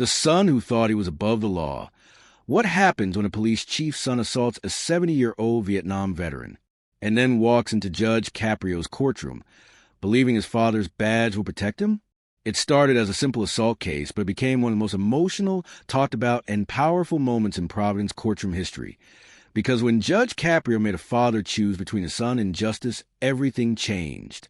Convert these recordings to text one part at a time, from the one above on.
The son who thought he was above the law. What happens when a police chief's son assaults a 70-year-old Vietnam veteran and then walks into Judge Caprio's courtroom, believing his father's badge will protect him? It started as a simple assault case, but it became one of the most emotional, talked about, and powerful moments in Providence courtroom history. Because when Judge Caprio made a father choose between his son and justice, everything changed.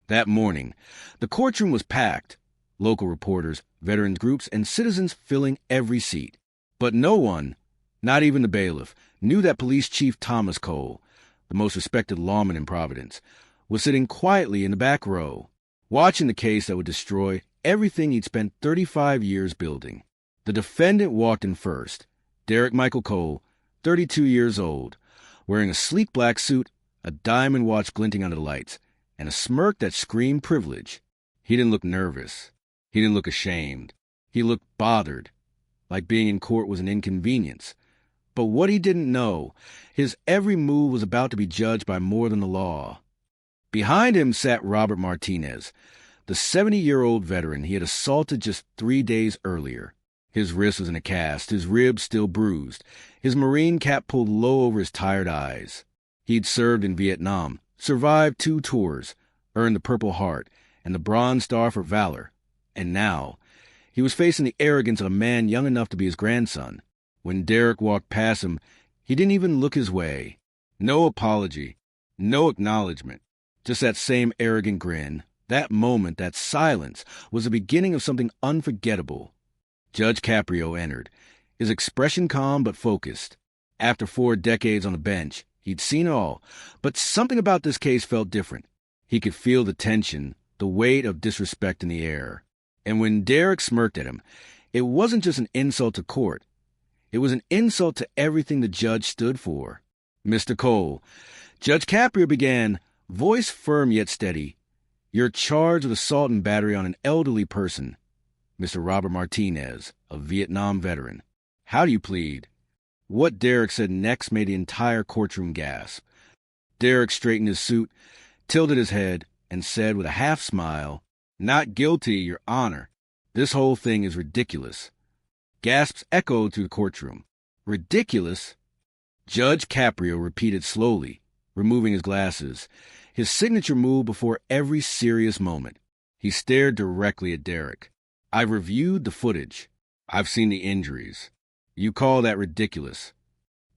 That morning, the courtroom was packed. Local reporters, veterans groups, and citizens filling every seat. But no one, not even the bailiff, knew that Police Chief Thomas Cole, the most respected lawman in Providence, was sitting quietly in the back row, watching the case that would destroy everything he'd spent 35 years building. The defendant walked in first, Derek Michael Cole, 32 years old, wearing a sleek black suit, a diamond watch glinting under the lights, and a smirk that screamed privilege. He didn't look nervous. He didn't look ashamed. He looked bothered, like being in court was an inconvenience. But what he didn't know, his every move was about to be judged by more than the law. Behind him sat Robert Martinez, the 70-year-old veteran he had assaulted just 3 days earlier. His wrist was in a cast, his ribs still bruised, his Marine cap pulled low over his tired eyes. He'd served in Vietnam, survived 2 tours, earned the Purple Heart and the Bronze Star for valor. And now, he was facing the arrogance of a man young enough to be his grandson. When Derek walked past him, he didn't even look his way. No apology, no acknowledgement, just that same arrogant grin. That moment, that silence, was the beginning of something unforgettable. Judge Caprio entered, his expression calm but focused. After 4 decades on the bench, he'd seen it all, but something about this case felt different. He could feel the tension, the weight of disrespect in the air. And when Derek smirked at him, it wasn't just an insult to court. It was an insult to everything the judge stood for. Mr. Cole, Judge Caprio began, voice firm yet steady. You're charged with assault and battery on an elderly person, Mr. Robert Martinez, a Vietnam veteran. How do you plead? What Derek said next made the entire courtroom gasp. Derek straightened his suit, tilted his head, and said with a half smile, Not guilty, Your Honor. This whole thing is ridiculous. Gasps echoed through the courtroom. Ridiculous? Judge Caprio repeated slowly, removing his glasses, his signature move before every serious moment. He stared directly at Derek. I've reviewed the footage. I've seen the injuries. You call that ridiculous?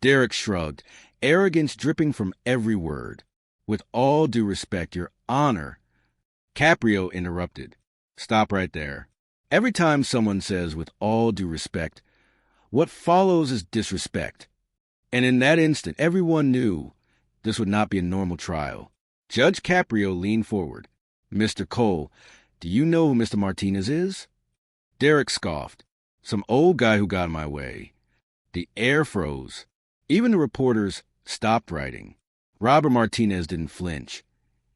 Derek shrugged, arrogance dripping from every word. With all due respect, Your Honor. Caprio interrupted. Stop right there. Every time someone says, with all due respect, what follows is disrespect. And in that instant, everyone knew this would not be a normal trial. Judge Caprio leaned forward. Mr. Cole, do you know who Mr. Martinez is? Derek scoffed. Some old guy who got in my way. The air froze. Even the reporters stopped writing. Robert Martinez didn't flinch.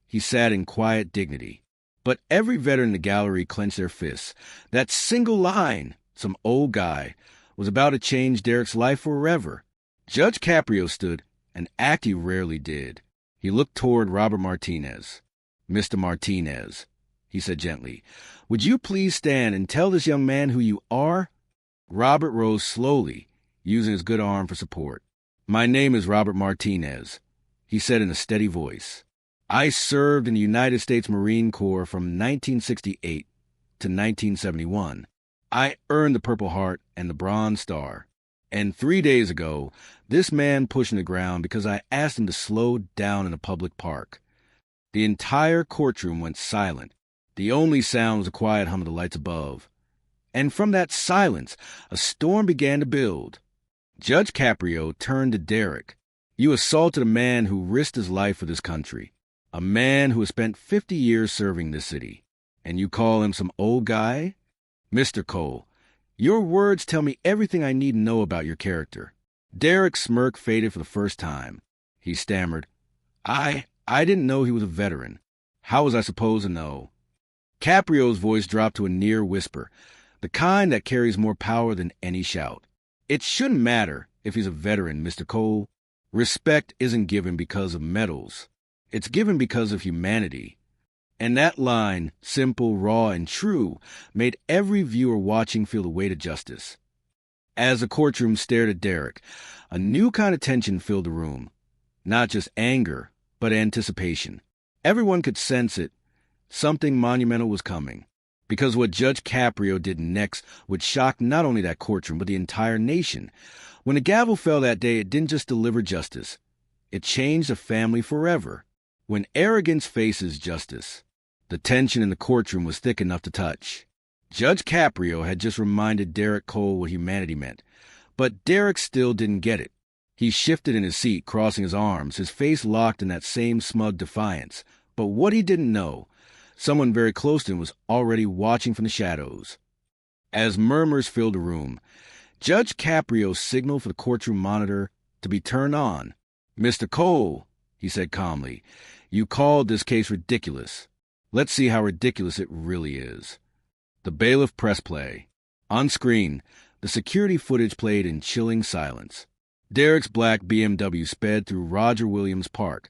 He sat in quiet dignity. But every veteran in the gallery clenched their fists. That single line, some old guy, was about to change Derek's life forever. Judge Caprio stood, an act he rarely did. He looked toward Robert Martinez. Mr. Martinez, he said gently, would you please stand and tell this young man who you are? Robert rose slowly, using his good arm for support. My name is Robert Martinez, he said in a steady voice. I served in the United States Marine Corps from 1968 to 1971. I earned the Purple Heart and the Bronze Star. And 3 days ago, this man pushed me to the ground because I asked him to slow down in a public park. The entire courtroom went silent. The only sound was the quiet hum of the lights above. And from that silence, a storm began to build. Judge Caprio turned to Derek. You assaulted a man who risked his life for this country. A man who has spent 50 years serving this city. And you call him some old guy? Mr. Cole, your words tell me everything I need to know about your character. Derek's smirk faded for the first time. He stammered, I didn't know he was a veteran. How was I supposed to know? Caprio's voice dropped to a near whisper, the kind that carries more power than any shout. It shouldn't matter if he's a veteran, Mr. Cole. Respect isn't given because of medals. It's given because of humanity. And that line, simple, raw, and true, made every viewer watching feel the weight of justice. As the courtroom stared at Derek, a new kind of tension filled the room. Not just anger, but anticipation. Everyone could sense it. Something monumental was coming. Because what Judge Caprio did next would shock not only that courtroom, but the entire nation. When the gavel fell that day, it didn't just deliver justice. It changed a family forever. When arrogance faces justice, the tension in the courtroom was thick enough to touch. Judge Caprio had just reminded Derek Cole what humanity meant, but Derek still didn't get it. He shifted in his seat, crossing his arms, his face locked in that same smug defiance. But what he didn't know, someone very close to him was already watching from the shadows. As murmurs filled the room, Judge Caprio signaled for the courtroom monitor to be turned on. "Mr. Cole," he said calmly, "you called this case ridiculous. Let's see how ridiculous it really is." The bailiff pressed play. On screen, the security footage played in chilling silence. Derek's black BMW sped through Roger Williams Park,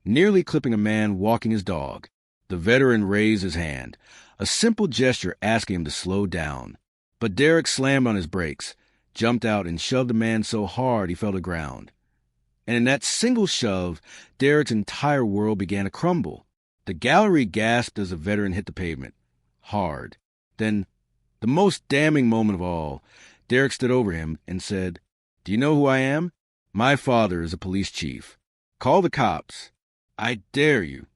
nearly clipping a man walking his dog. The veteran raised his hand, a simple gesture asking him to slow down. But Derek slammed on his brakes, jumped out, and shoved the man so hard he fell to the ground. And in that single shove, Derek's entire world began to crumble. The gallery gasped as the veteran hit the pavement. Hard. Then, the most damning moment of all, Derek stood over him and said, "Do you know who I am? My father is a police chief. Call the cops. I dare you."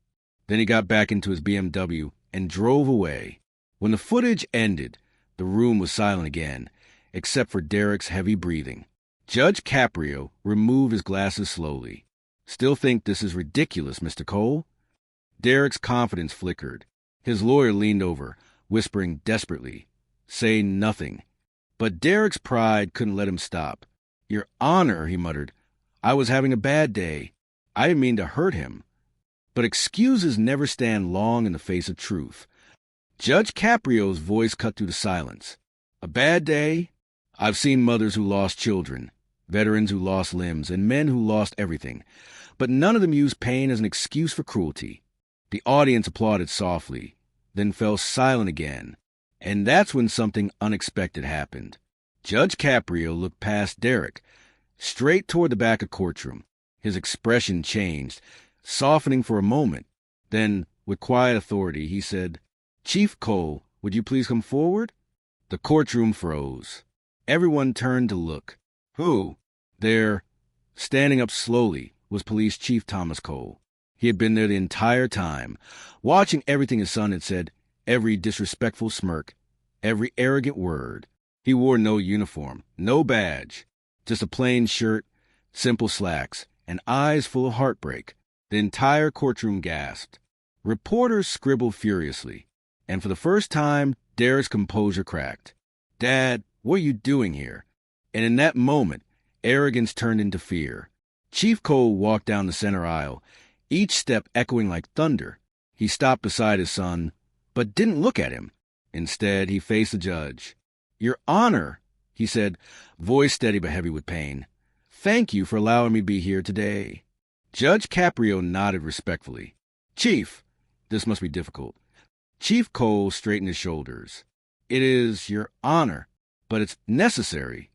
Then he got back into his BMW and drove away. When the footage ended, the room was silent again, except for Derek's heavy breathing. Judge Caprio removed his glasses slowly. "Still think this is ridiculous, Mr. Cole?" Derek's confidence flickered. His lawyer leaned over, whispering desperately, "Say nothing." But Derek's pride couldn't let him stop. "Your Honor," he muttered, "I was having a bad day. I didn't mean to hurt him." But excuses never stand long in the face of truth. Judge Caprio's voice cut through the silence. "A bad day? I've seen mothers who lost children, veterans who lost limbs, and men who lost everything. But none of them used pain as an excuse for cruelty." The audience applauded softly, then fell silent again. And that's when something unexpected happened. Judge Caprio looked past Derek, straight toward the back of the courtroom. His expression changed, softening for a moment. Then, with quiet authority, he said, "Chief Cole, would you please come forward?" The courtroom froze. Everyone turned to look. Who? There, standing up slowly, was Police Chief Thomas Cole. He had been there the entire time, watching everything his son had said, every disrespectful smirk, every arrogant word. He wore no uniform, no badge, just a plain shirt, simple slacks, and eyes full of heartbreak. The entire courtroom gasped. Reporters scribbled furiously, and for the first time, Derek's composure cracked. "Dad, what are you doing here?" And in that moment, arrogance turned into fear. Chief Cole walked down the center aisle, each step echoing like thunder. He stopped beside his son, but didn't look at him. Instead, he faced the judge. "Your Honor," he said, voice steady but heavy with pain, "thank you for allowing me to be here today." Judge Caprio nodded respectfully. "Chief," this must be difficult. Chief Cole straightened his shoulders. "It is, Your Honor, but it's necessary."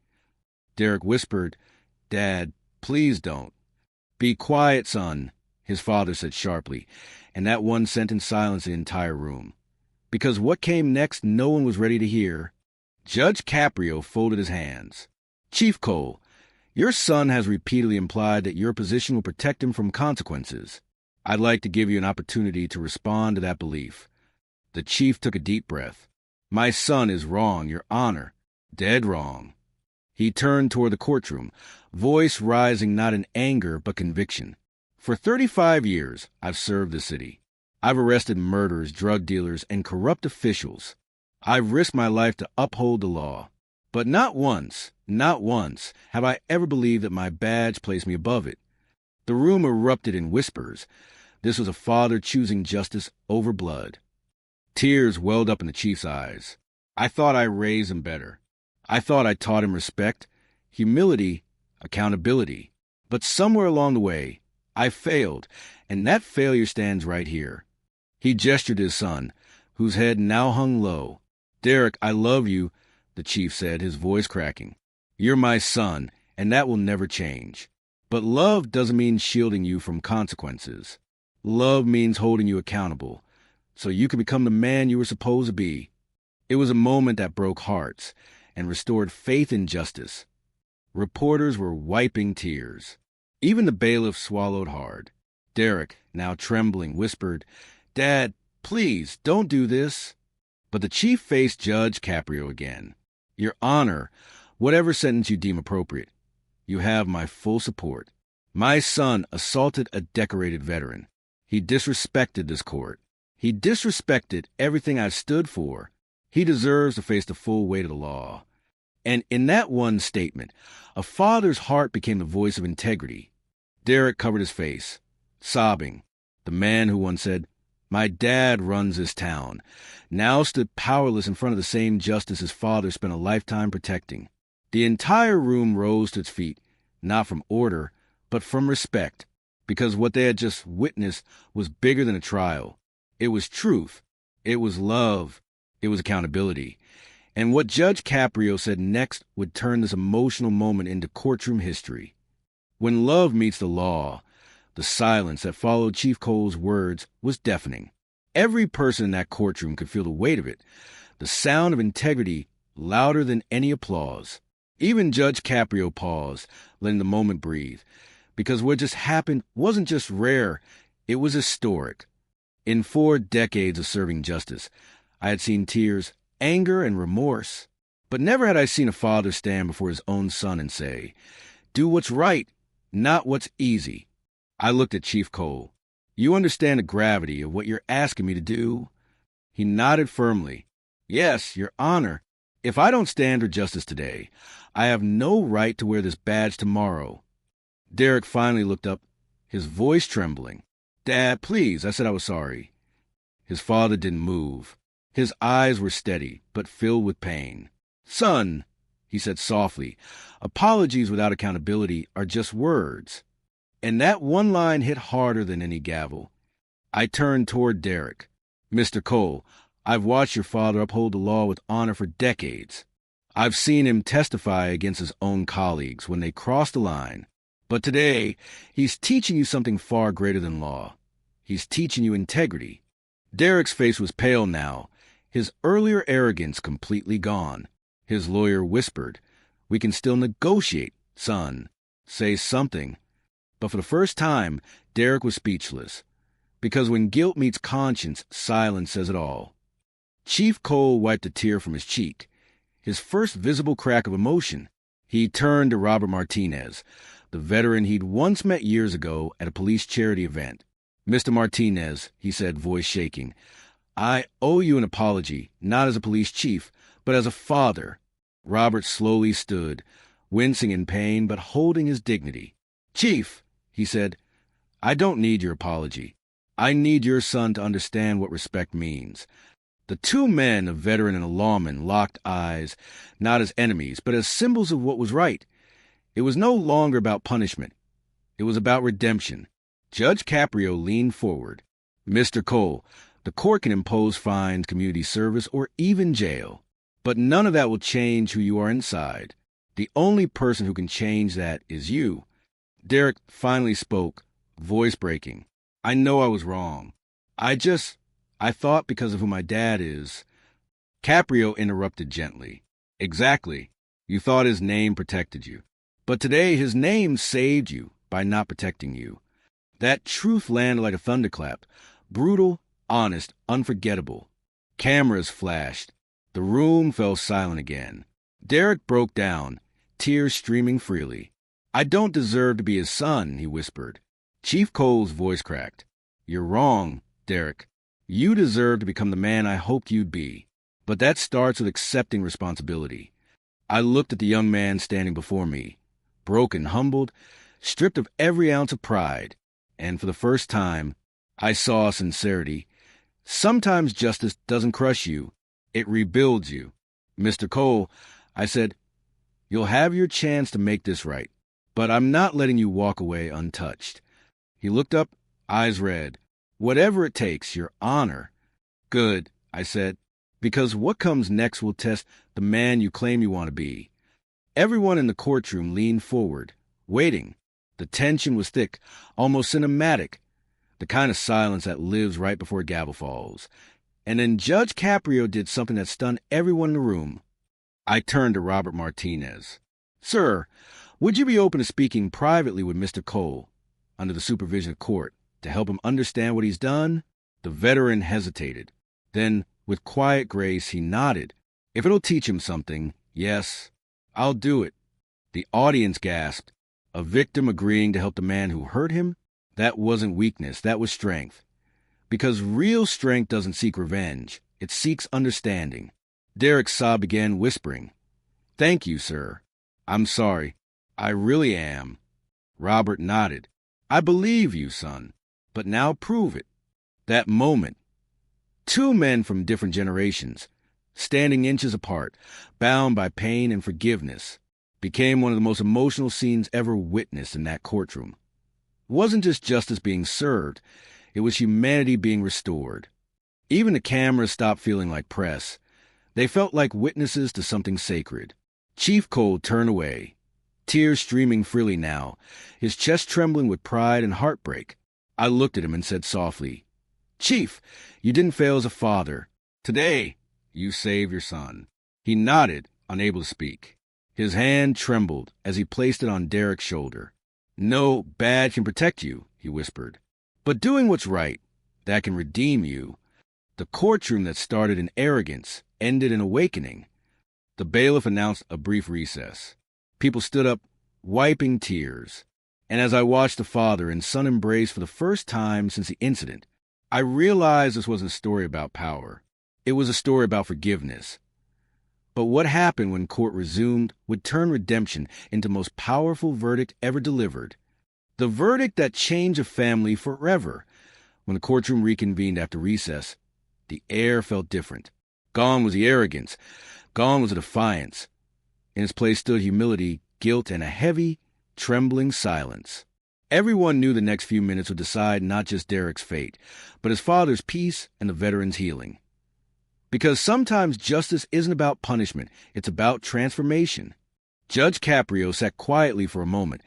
Derek whispered, "Dad, please don't." "Be quiet, son," his father said sharply, and that one sentence silenced the entire room. Because what came next no one was ready to hear. Judge Caprio folded his hands. "Chief Cole, your son has repeatedly implied that your position will protect him from consequences. I'd like to give you an opportunity to respond to that belief." The chief took a deep breath. "My son is wrong, Your Honor. Dead wrong." He turned toward the courtroom, voice rising not in anger but conviction. "For 35 years, I've served the city. I've arrested murderers, drug dealers, and corrupt officials. I've risked my life to uphold the law. But not once have I ever believed that my badge placed me above it." The room erupted in whispers. This was a father choosing justice over blood. Tears welled up in the chief's eyes. "I thought I raised him better. I thought I taught him respect, humility, accountability. But somewhere along the way, I failed, and that failure stands right here." He gestured to his son, whose head now hung low. "Derek, I love you," the chief said, his voice cracking. "You're my son, and that will never change. But love doesn't mean shielding you from consequences. Love means holding you accountable, so you can become the man you were supposed to be." It was a moment that broke hearts and restored faith in justice. Reporters were wiping tears. Even the bailiff swallowed hard. Derek, now trembling, whispered, "Dad, please, don't do this." But the chief faced Judge Caprio again. "Your Honor, whatever sentence you deem appropriate, you have my full support. My son assaulted a decorated veteran. He disrespected this court. He disrespected everything I've stood for. He deserves to face the full weight of the law." And in that one statement, a father's heart became the voice of integrity. Derek covered his face, sobbing. The man who once said, "My dad runs this town," now stood powerless in front of the same justice his father spent a lifetime protecting. The entire room rose to its feet, not from order, but from respect, because what they had just witnessed was bigger than a trial. It was truth. It was love. It was accountability. And what Judge Caprio said next would turn this emotional moment into courtroom history. When love meets the law, the silence that followed Chief Cole's words was deafening. Every person in that courtroom could feel the weight of it, the sound of integrity louder than any applause. Even Judge Caprio paused, letting the moment breathe, because what just happened wasn't just rare, it was historic. In 4 decades of serving justice, I had seen tears, anger, and remorse, but never had I seen a father stand before his own son and say, "Do what's right, not what's easy." I looked at Chief Cole. "You understand the gravity of what you're asking me to do?" He nodded firmly. "Yes, Your Honor. If I don't stand for justice today, I have no right to wear this badge tomorrow." Derek finally looked up, his voice trembling. "Dad, please," I said I was sorry. His father didn't move. His eyes were steady, but filled with pain. "Son," he said softly, "apologies without accountability are just words." And that one line hit harder than any gavel. I turned toward Derek. "Mr. Cole, I've watched your father uphold the law with honor for decades. I've seen him testify against his own colleagues when they crossed the line. But today, he's teaching you something far greater than law. He's teaching you integrity." Derek's face was pale now, his earlier arrogance completely gone. His lawyer whispered, "We can still negotiate, son. Say something." But for the first time, Derek was speechless. Because when guilt meets conscience, silence says it all. Chief Cole wiped a tear from his cheek, his first visible crack of emotion. He turned to Robert Martinez, the veteran he'd once met years ago at a police charity event. "Mr. Martinez," he said, voice shaking, "I owe you an apology, not as a police chief, but as a father." Robert slowly stood, wincing in pain but holding his dignity. "Chief," he said, "I don't need your apology. I need your son to understand what respect means." The 2 men, a veteran and a lawman, locked eyes, not as enemies, but as symbols of what was right. It was no longer about punishment. It was about redemption. Judge Caprio leaned forward. "Mr. Cole, the court can impose fines, community service, or even jail. But none of that will change who you are inside. The only person who can change that is you." Derek finally spoke, voice breaking. "I know I was wrong. I thought because of who my dad is." Caprio interrupted gently. "Exactly. You thought his name protected you. But today his name saved you by not protecting you." That truth landed like a thunderclap. Brutal, honest, unforgettable. Cameras flashed. The room fell silent again. Derek broke down, tears streaming freely. "I don't deserve to be his son," he whispered. Chief Cole's voice cracked. "You're wrong, Derek. You deserve to become the man I hoped you'd be. But that starts with accepting responsibility." I looked at the young man standing before me, broken, humbled, stripped of every ounce of pride. And for the first time, I saw sincerity. Sometimes justice doesn't crush you. It rebuilds you. "Mr. Cole," I said, "you'll have your chance to make this right. But I'm not letting you walk away untouched." He looked up, eyes red. Whatever it takes, Your Honor. Good, I said, because what comes next will test the man you claim you want to be. Everyone in the courtroom leaned forward, waiting. The tension was thick, almost cinematic, the kind of silence that lives right before a gavel falls. And then Judge Caprio did something that stunned everyone in the room. I turned to Robert Martinez. Sir, would you be open to speaking privately with Mr. Cole, under the supervision of court, to help him understand what he's done? The veteran hesitated. Then, with quiet grace, he nodded. If it'll teach him something, yes, I'll do it. The audience gasped. A victim agreeing to help the man who hurt him? That wasn't weakness, that was strength. Because real strength doesn't seek revenge, it seeks understanding. Derek sobbed again, whispering, Thank you, sir. I'm sorry. I really am. Robert nodded. I believe you, son. But now prove it. That moment. Two men from different generations, standing inches apart, bound by pain and forgiveness, became one of the most emotional scenes ever witnessed in that courtroom. It wasn't just justice being served, it was humanity being restored. Even the cameras stopped feeling like press. They felt like witnesses to something sacred. Chief Cole turned away, tears streaming freely now, his chest trembling with pride and heartbreak. I looked at him and said softly, Chief, you didn't fail as a father. Today, you saved your son. He nodded, unable to speak. His hand trembled as he placed it on Derek's shoulder. No badge can protect you, he whispered. But doing what's right, that can redeem you. The courtroom that started in arrogance ended in awakening. The bailiff announced a brief recess. People stood up, wiping tears. And as I watched the father and son embrace for the first time since the incident, I realized this wasn't a story about power. It was a story about forgiveness. But what happened when court resumed would turn redemption into the most powerful verdict ever delivered. The verdict that changed a family forever. When the courtroom reconvened after recess, the air felt different. Gone was the arrogance. Gone was the defiance. In its place stood humility, guilt, and a heavy, trembling silence. Everyone knew the next few minutes would decide not just Derek's fate, but his father's peace and the veteran's healing. Because sometimes justice isn't about punishment, it's about transformation. Judge Caprio sat quietly for a moment,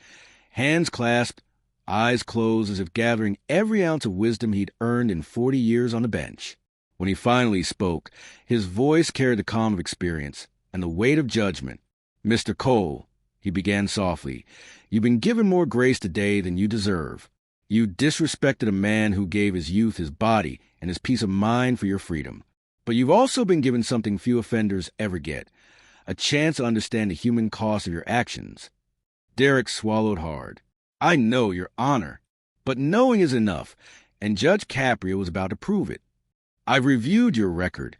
hands clasped, eyes closed as if gathering every ounce of wisdom he'd earned in 40 years on the bench. When he finally spoke, his voice carried the calm of experience and the weight of judgment. Mr. Cole, he began softly, you've been given more grace today than you deserve. You disrespected a man who gave his youth, his body, and his peace of mind for your freedom. But you've also been given something few offenders ever get, a chance to understand the human cost of your actions. Derek swallowed hard. I know, Your Honor, but knowing is enough, and Judge Caprio was about to prove it. I've reviewed your record,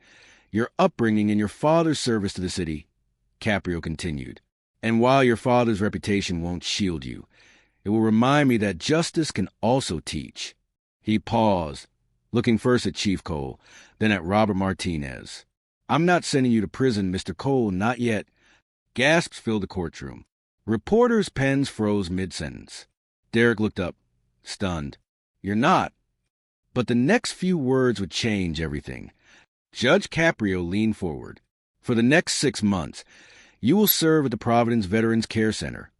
your upbringing, and your father's service to the city, Caprio continued. And while your father's reputation won't shield you, it will remind me that justice can also teach. He paused, looking first at Chief Cole, then at Robert Martinez. I'm not sending you to prison, Mr. Cole, not yet. Gasps filled the courtroom. Reporters' pens froze mid-sentence. Derek looked up, stunned. You're not. But the next few words would change everything. Judge Caprio leaned forward. For the next 6 months, you will serve at the Providence Veterans Care Center,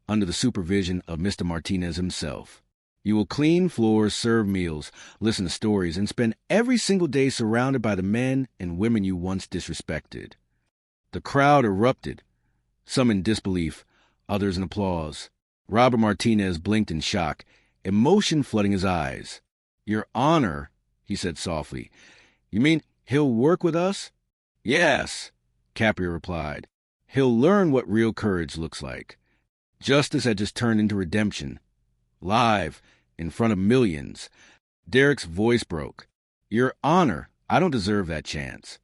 under the supervision of Mr. Martinez himself. You will clean floors, serve meals, listen to stories, and spend every single day surrounded by the men and women you once disrespected. The crowd erupted, some in disbelief, others in applause. Robert Martinez blinked in shock, emotion flooding his eyes. Your Honor, he said softly, you mean he'll work with us? Yes, Caprio replied. He'll learn what real courage looks like. Justice had just turned into redemption. Live, in front of millions. Derek's voice broke. Your Honor, I don't deserve that chance.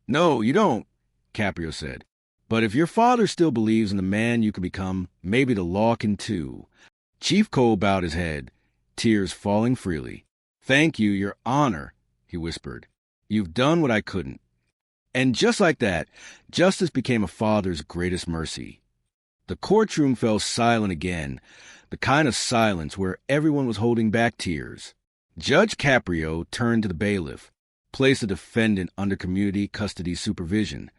No, you don't, Caprio said. But if your father still believes in the man you can become, maybe the law can too. Chief Cole bowed his head, tears falling freely. Thank you, Your Honor, he whispered. You've done what I couldn't. And just like that, justice became a father's greatest mercy. The courtroom fell silent again, the kind of silence where everyone was holding back tears. Judge Caprio turned to the bailiff, placed the defendant under community custody supervision.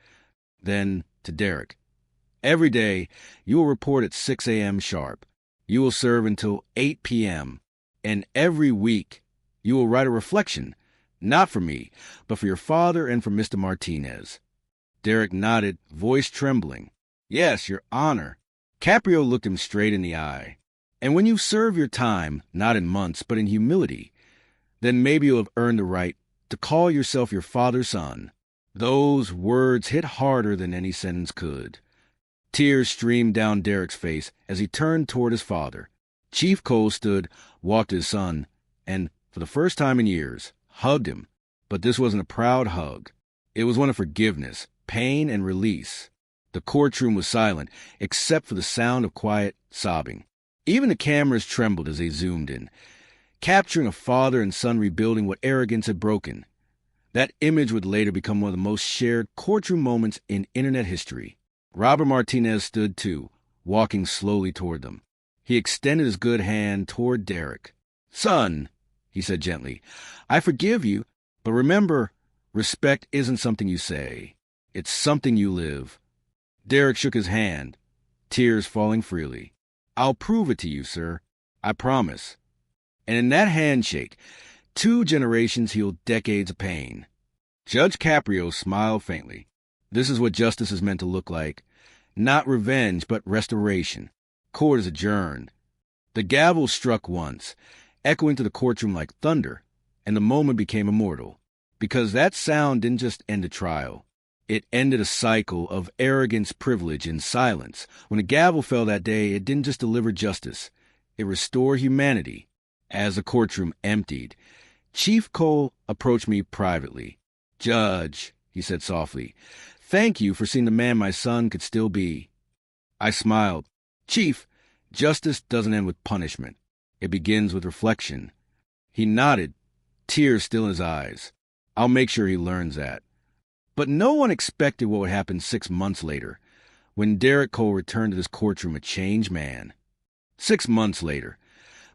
Then to Derek. Every day, you will report at 6 a.m. sharp. You will serve until 8 p.m. And every week, you will write a reflection, not for me, but for your father and for Mr. Martinez. Derek nodded, voice trembling. Yes, Your Honor. Caprio looked him straight in the eye. And when you serve your time, not in months, but in humility, then maybe you'll have earned the right to call yourself your father's son. Those words hit harder than any sentence could. Tears streamed down Derek's face as he turned toward his father. Chief Cole stood, walked to his son, and, for the first time in years, hugged him. But this wasn't a proud hug. It was one of forgiveness, pain, and release. The courtroom was silent, except for the sound of quiet sobbing. Even the cameras trembled as they zoomed in, capturing a father and son rebuilding what arrogance had broken. That image would later become one of the most shared courtroom moments in internet history. Robert Martinez stood too, walking slowly toward them. He extended his good hand toward Derek. Son, he said gently, I forgive you, but remember, respect isn't something you say. It's something you live. Derek shook his hand, tears falling freely. I'll prove it to you, sir. I promise. And in that handshake, 2 generations healed decades of pain. Judge Caprio smiled faintly. This is what justice is meant to look like. Not revenge, but restoration. Court is adjourned. The gavel struck once, echoing to the courtroom like thunder, and the moment became immortal. Because that sound didn't just end a trial. It ended a cycle of arrogance, privilege, and silence. When the gavel fell that day, it didn't just deliver justice. It restored humanity. As the courtroom emptied, Chief Cole approached me privately. Judge, he said softly, thank you for seeing the man my son could still be. I smiled. Chief, justice doesn't end with punishment. It begins with reflection. He nodded, tears still in his eyes. I'll make sure he learns that. But no one expected what would happen 6 months later, when Derek Cole returned to this courtroom a changed man. 6 months later,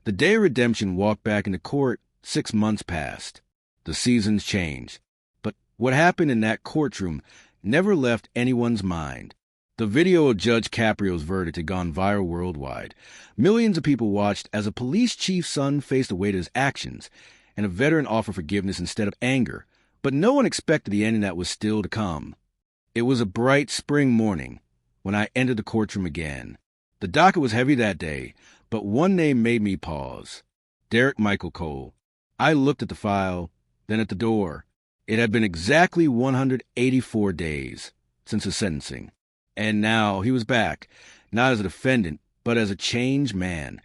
the day of redemption walked back into court. 6 months passed. The seasons changed. But what happened in that courtroom never left anyone's mind. The video of Judge Caprio's verdict had gone viral worldwide. Millions of people watched as a police chief's son faced the weight of his actions, and a veteran offered forgiveness instead of anger. But no one expected the ending that was still to come. It was a bright spring morning when I entered the courtroom again. The docket was heavy that day, but one name made me pause. Derek Michael Cole. I looked at the file, then at the door. It had been exactly 184 days since his sentencing. And now he was back, not as a defendant, but as a changed man.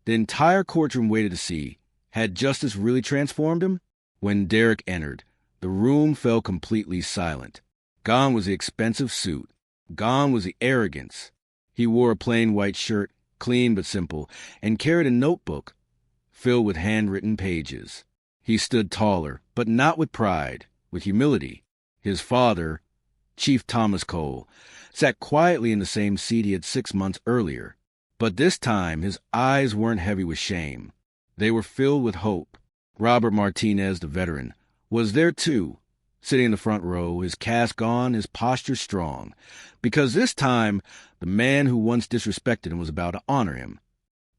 The entire courtroom waited to see, had justice really transformed him? When Derek entered, the room fell completely silent. Gone was the expensive suit. Gone was the arrogance. He wore a plain white shirt, clean but simple, and carried a notebook filled with handwritten pages. He stood taller, but not with pride, with humility. His father, Chief Thomas Cole, sat quietly in the same seat he had 6 months earlier. But this time his eyes weren't heavy with shame. They were filled with hope. Robert Martinez, the veteran, was there too, sitting in the front row, his cast gone, his posture strong, because this time the man who once disrespected him was about to honor him.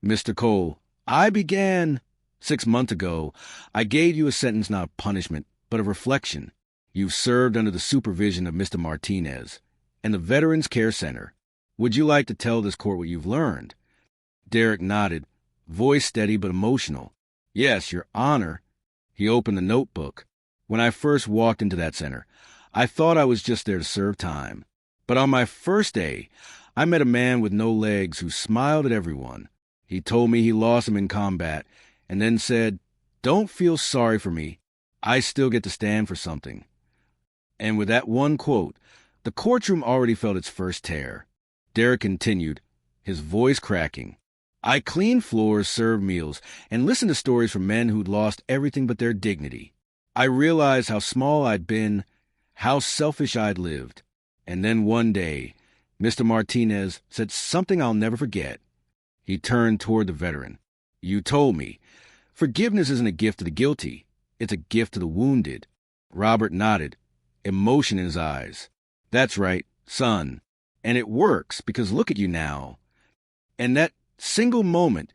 Mr. Cole, I began 6 months ago. I gave you a sentence not of punishment, but of reflection. You've served under the supervision of Mr. Martinez and the Veterans Care Center. Would you like to tell this court what you've learned? Derek nodded, voice steady but emotional. Yes, Your Honor. He opened the notebook. When I first walked into that center, I thought I was just there to serve time. But on my first day, I met a man with no legs who smiled at everyone. He told me he lost them in combat, and then said, "Don't feel sorry for me. I still get to stand for something." And with that one quote, the courtroom already felt its first tear. Derek continued, his voice cracking. I cleaned floors, served meals, and listened to stories from men who'd lost everything but their dignity. I realized how small I'd been, how selfish I'd lived. And then one day, Mr. Martinez said something I'll never forget. He turned toward the veteran. You told me, Forgiveness isn't a gift to the guilty. It's a gift to the wounded. Robert nodded, emotion in his eyes. That's right, son. And it works, because look at you now. And that single moment,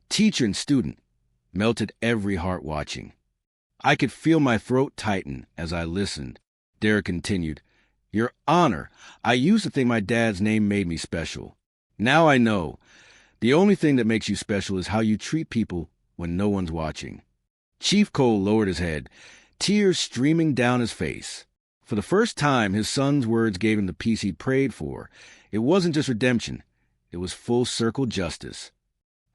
teacher and student, melted every heart watching. I could feel my throat tighten as I listened. Derek continued, Your Honor, I used to think my dad's name made me special. Now I know. The only thing that makes you special is how you treat people when no one's watching. Chief Cole lowered his head, tears streaming down his face. For the first time, his son's words gave him the peace he'd prayed for. It wasn't just redemption. It was full-circle justice.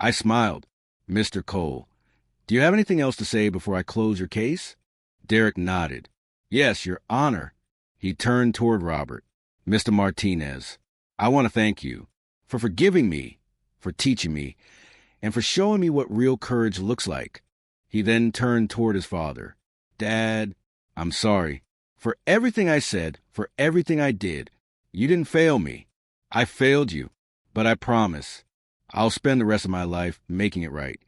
I smiled. Mr. Cole, do you have anything else to say before I close your case? Derek nodded. Yes, Your Honor. He turned toward Robert. Mr. Martinez, I want to thank you for forgiving me, for teaching me, and for showing me what real courage looks like. He then turned toward his father. Dad, I'm sorry. For everything I said, for everything I did. You didn't fail me. I failed you. But I promise, I'll spend the rest of my life making it right.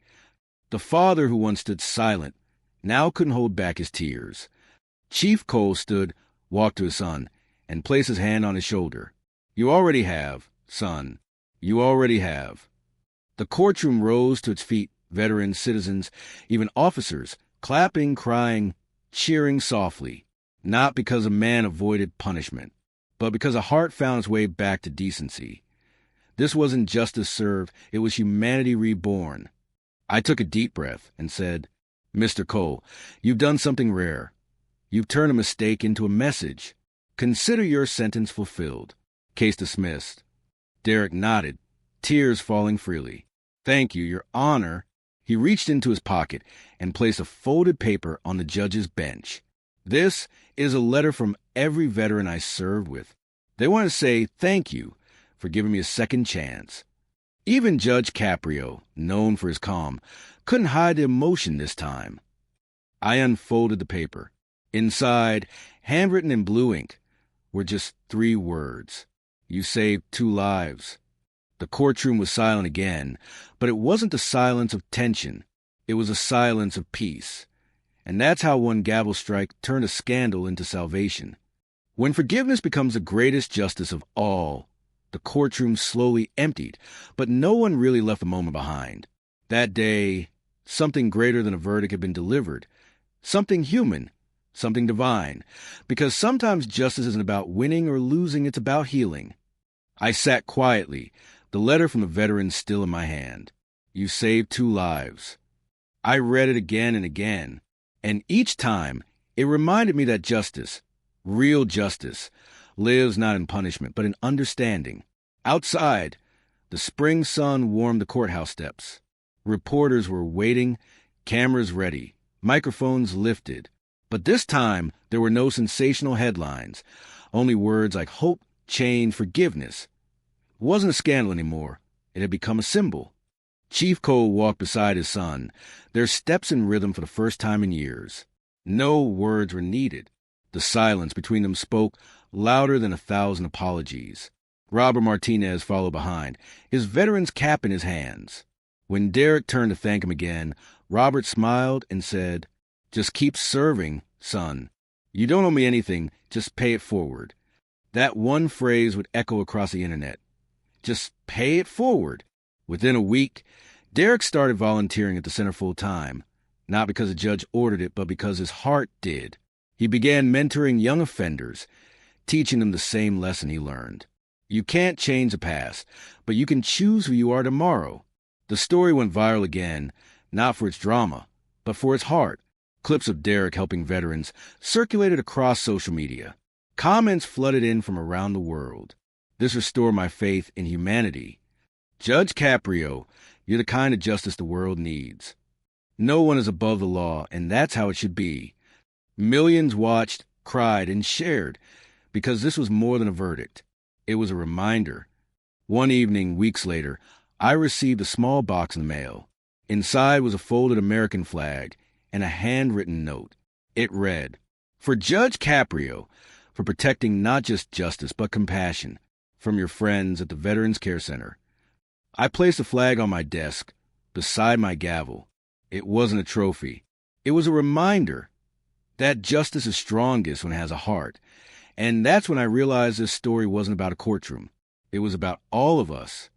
The father who once stood silent now couldn't hold back his tears. Chief Cole stood, walked to his son, and placed his hand on his shoulder. You already have, son. You already have. The courtroom rose to its feet, veterans, citizens, even officers, clapping, crying, cheering softly, not because a man avoided punishment, but because a heart found its way back to decency. This wasn't justice served, it was humanity reborn. I took a deep breath and said, Mr. Cole, you've done something rare. You've turned a mistake into a message. Consider your sentence fulfilled. Case dismissed. Derek nodded, tears falling freely. Thank you, Your Honor. He reached into his pocket and placed a folded paper on the judge's bench. This is a letter from every veteran I served with. They want to say thank you for giving me a second chance. Even Judge Caprio, known for his calm, couldn't hide the emotion this time. I unfolded the paper. Inside, handwritten in blue ink, were just 3 words. You saved 2 lives. The courtroom was silent again, but it wasn't the silence of tension. It was a silence of peace. And that's how one gavel strike turned a scandal into salvation. When forgiveness becomes the greatest justice of all, the courtroom slowly emptied, but no one really left the moment behind. That day, something greater than a verdict had been delivered. Something human, something divine. Because sometimes justice isn't about winning or losing, it's about healing. I sat quietly, the letter from the veteran still in my hand. You saved 2 lives. I read it again and again, and each time it reminded me that justice, real justice, lives not in punishment, but in understanding. Outside, the spring sun warmed the courthouse steps. Reporters were waiting, cameras ready, microphones lifted. But this time, there were no sensational headlines, only words like hope, change, forgiveness. It wasn't a scandal anymore. It had become a symbol. Chief Cole walked beside his son, their steps in rhythm for the first time in years. No words were needed. The silence between them spoke louder than 1,000 apologies. Robert Martinez followed behind, his veteran's cap in his hands. When Derek turned to thank him again, Robert smiled and said, Just keep serving, son. You don't owe me anything, just pay it forward. That one phrase would echo across the internet. Just pay it forward. Within a week, Derek started volunteering at the center full-time, not because the judge ordered it, but because his heart did. He began mentoring young offenders, teaching them the same lesson he learned. You can't change the past, but you can choose who you are tomorrow. The story went viral again, not for its drama, but for its heart. Clips of Derek helping veterans circulated across social media. Comments flooded in from around the world. This restored my faith in humanity. Judge Caprio, you're the kind of justice the world needs. No one is above the law, and that's how it should be. Millions watched, cried, and shared, because this was more than a verdict. It was a reminder. One evening, weeks later, I received a small box in the mail. Inside was a folded American flag and a handwritten note. It read, For Judge Caprio, for protecting not just justice but compassion, from your friends at the Veterans Care Center. I placed the flag on my desk, beside my gavel. It wasn't a trophy. It was a reminder that justice is strongest when it has a heart. And that's when I realized this story wasn't about a courtroom. It was about all of us.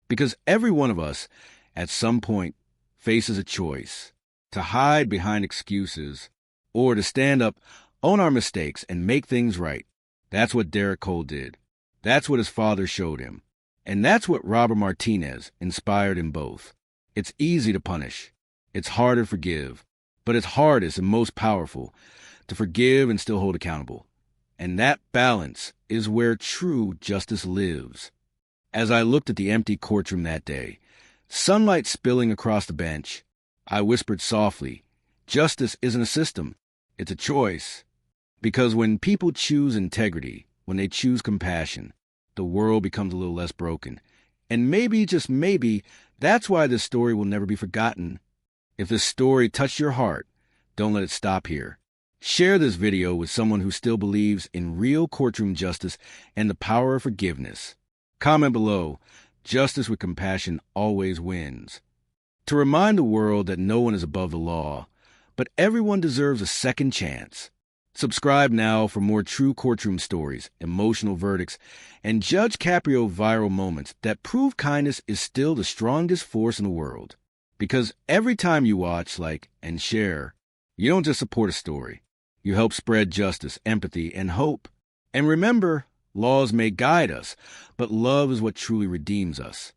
Because every one of us, at some point, faces a choice: to hide behind excuses or to stand up, own our mistakes, and make things right. That's what Derek Cole did. That's what his father showed him. And that's what Robert Martinez inspired in both. It's easy to punish. It's hard to forgive. But it's hardest and most powerful to forgive and still hold accountable. And that balance is where true justice lives. As I looked at the empty courtroom that day, sunlight spilling across the bench, I whispered softly, justice isn't a system, it's a choice. Because when people choose integrity, when they choose compassion, the world becomes a little less broken. And maybe, just maybe, that's why this story will never be forgotten. If this story touched your heart, don't let it stop here. Share this video with someone who still believes in real courtroom justice and the power of forgiveness. Comment below, justice with compassion always wins. To remind the world that no one is above the law, but everyone deserves a second chance. Subscribe now for more true courtroom stories, emotional verdicts, and Judge Caprio viral moments that prove kindness is still the strongest force in the world. Because every time you watch, like, and share, you don't just support a story. You help spread justice, empathy, and hope. And remember, laws may guide us, but love is what truly redeems us.